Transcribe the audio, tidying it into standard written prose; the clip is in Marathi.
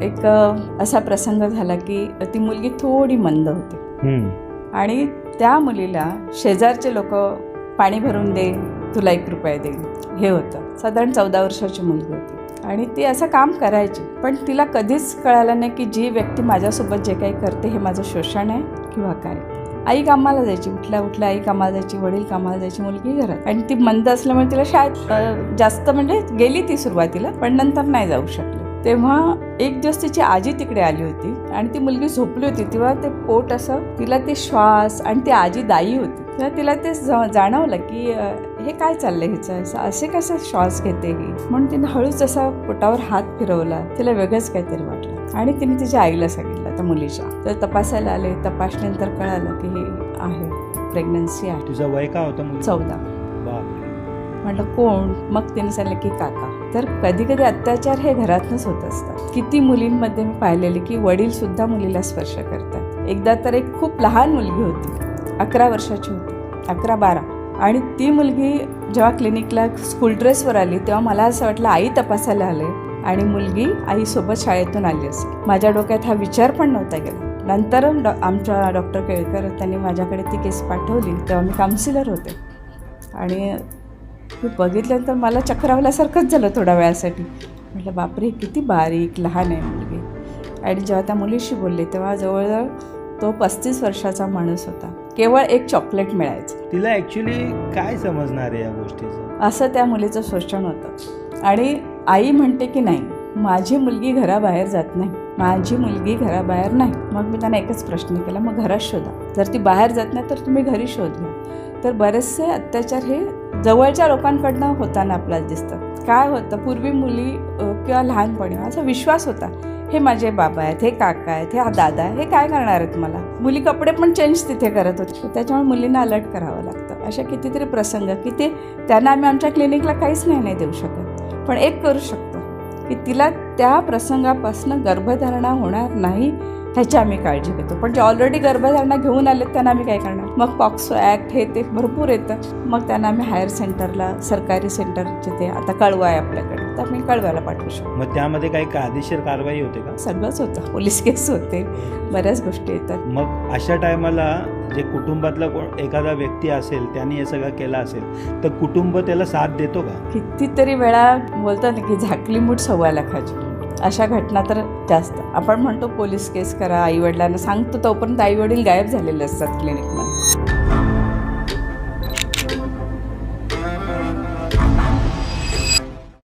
एक असा प्रसंग झाला की ती मुलगी थोडी मंद होती आणि त्या मुलीला शेजारचे लोक पाणी भरून दे, तुला 1 रुपया देईल, हे होतं. साधारण 14 वर्षाची मुलगी होती आणि ती असं काम करायची, पण तिला कधीच कळालं नाही की जी व्यक्ती माझ्यासोबत जे काही करते हे माझं शोषण आहे किंवा काय. आई कामाला जायची, उठल्या आई कामाला जायची, वडील कामाला जायची, मुलगी घरात. आणि ती मंद असल्यामुळे तिला शाळेत जास्त म्हणजे गेली ती सुरुवातीला, पण नंतर नाही जाऊ शकली. तेव्हा एक दिवस तिची आजी तिकडे आली होती आणि ती मुलगी झोपली होती. तेव्हा ते पोट असं, तिला ते श्वास, आणि ती आजी दाई होती, तेव्हा तिला ते जाणवलं की हे काय चाललंय हिचं, असे कसं श्वास घेते ही. म्हणून तिने हळूच असा पोटावर हात फिरवला. तिला वेगळंच काहीतरी वाटलं आणि तिने तिच्या आईला सांगितलं त्या मुलीच्या. तर तपासायला आले, तपासल्यानंतर कळालं की हे आहे, प्रेग्नन्सी आहे. तुझं वय काय होतं? 14. म्हटलं कोण? मग तिने सांगितलं की काका. तर कधी कधी अत्याचार हे घरातनंच होत असतात. किती मुलींमध्ये मी पाहिलेले की वडील सुद्धा मुलीला स्पर्श करतात. एकदा तर एक खूप लहान मुलगी होती, 11 वर्षाची होती, 11-12. आणि ती मुलगी जेव्हा क्लिनिकला स्कूल ड्रेसवर आली तेव्हा मला असं वाटलं आई तपासायला आले आणि मुलगी आईसोबत शाळेतून आली असेल. माझ्या डोक्यात हा विचार पण नव्हता गेला. नंतर आमच्या डॉक्टर केळकर त्यांनी माझ्याकडे ती केस पाठवली. तेव्हा मी काउन्सिलर होते आणि बघितल्यानंतर मला चक्रावल्यासारखंच झालं थोड्या वेळासाठी. म्हटलं बापरे, किती बारीक लहान आहे मुलगी. आणि जेव्हा त्या मुलीशी बोलले तेव्हा जवळजवळ तो 35 वर्षाचा माणूस होता. केवळ एक चॉकलेट मिळायचं. तिला ॲक्च्युली काय समजणार आहे या गोष्टीचं, असं त्या मुलीचं शोषण होतं. आणि आई म्हणते की नाही, माझी मुलगी घराबाहेर जात नाही, माझी मुलगी घराबाहेर नाही. मग मी त्यांना एकच प्रश्न केला, मग घरात शोधा. जर ती बाहेर जात नाही तर तुम्ही घरी शोध घ्या. तर बरेचसे अत्याचार हे जवळच्या लोकांकडनं होताना आपल्याला दिसतात. काय होतं, पूर्वी मुली किंवा लहानपणी असा विश्वास होता, हे माझे बाबा आहेत, हे काका आहेत, हे दादा आहे, हे काय करणार आहेत मला. मुली कपडे पण चेंज तिथे करत होते. त्याच्यामुळे मुलींना अलर्ट करावं लागतं. अशा कितीतरी प्रसंग की ते त्यांना आम्ही आमच्या क्लिनिकला काहीच नाही देऊ शकत, पण एक करू शकतो की तिला त्या प्रसंगापासून गर्भधारणा होणार नाही ह्याची आम्ही काळजी घेतो. पण जे ऑलरेडी गर्भधारणा घेऊन आलेत त्यांना आम्ही काय करणार. मग पॉक्सो ॲक्ट हे ते भरपूर येतं. मग त्यांना आम्ही हायर सेंटरला, सरकारी सेंटर जिथे आता कळवा आहे आपल्याकडे, तर आम्ही कळव्याला पाठवू शकतो. मग त्यामध्ये काही कायदेशीर कारवाई होते का? सगळंच होतं, पोलीस केस होते, बऱ्याच गोष्टी येतात. मग अशा टायमाला जे कुटुंबातला एखादा व्यक्ती असेल, त्यांनी हे सगळं केलं असेल, तर कुटुंब त्याला साथ देतो का? कितीतरी वेळा बोलतात ना की झाकली मूठ 1.25 लाखाची. अशा घटना तर जास्त. आपण म्हणतो पोलीस केस करा, आईवडिलांना सांगतो, तोपर्यंत आईवडील गायब झालेले असतात क्लिनिकमध्ये.